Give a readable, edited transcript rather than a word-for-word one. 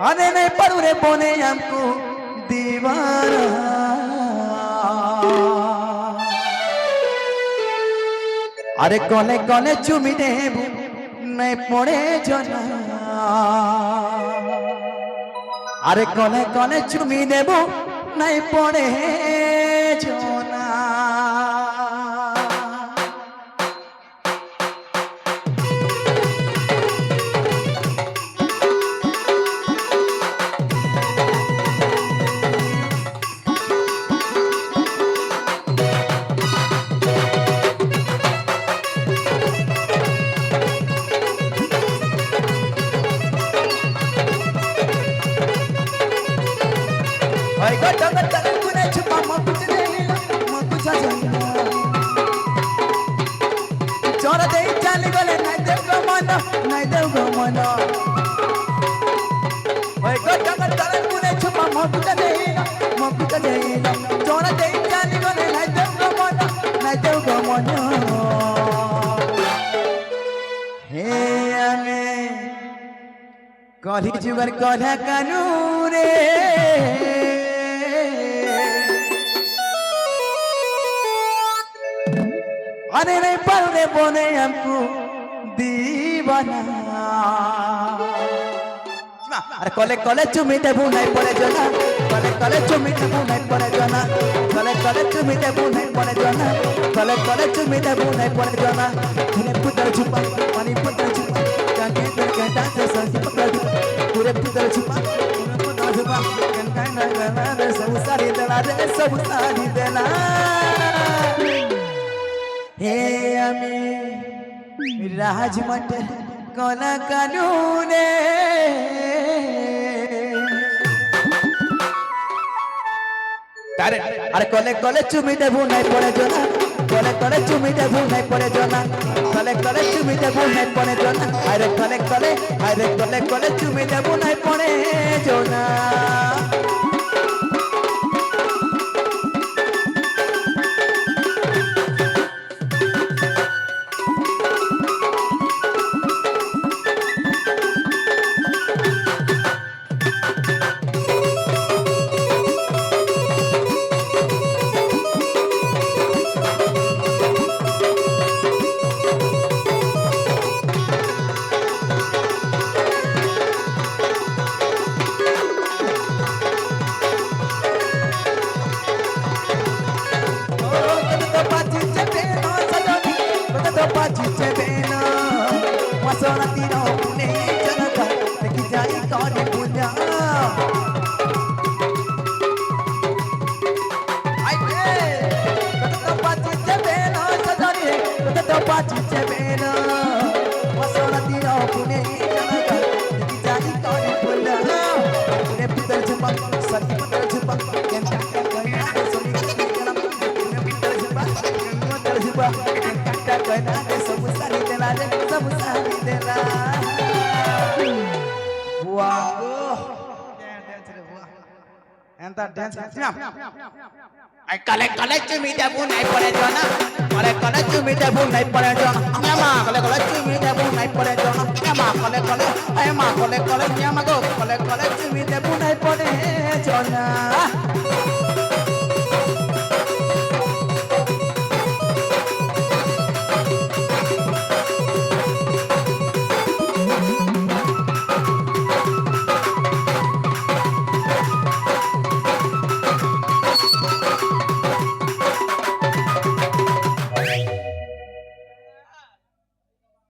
अरे नहीं पड़ू रे बोने हमको दीवाना अरे कले कले चुमी देबू नहीं पड़े जना अरे कले कले चुमी देबू नहीं पड़े जना कली जुगर कला कानूरे अरे नहीं पढ़ने बोने हमको दीवाना अरे कले कले चुमी देबू नहीं पड़े जना कले कले चुमी देबू नहीं पड़े जना कले कले चुमी देबू नहीं पड़े जना कले कले चुमी देबू नहीं पड़े जना तूने पुत्र छुपा पानी पुत्र छुपा काके कर के डांस संग पकड़ पूरे पुत्र छुपा पुत्र छुपा कन कन ना सब सारी देला हे अमी राजमट कला कानूने अरे अरे कले कले चुमी देबू नहीं पड़े जना कले कले चुमी देबू नहीं पड़े जना कले कले चुमी देबू नहीं पड़े जना अरे कले कले चुमी देबू नहीं पड़े जना कले कले चुमी देबू नहीं पड़े जना कले कले चुमी देबू नहीं पड़े जना एमा कले कले चुमी देबू नहीं पड़े जना एमा कले कले एमा कले कले एमा गो कले कले चुमी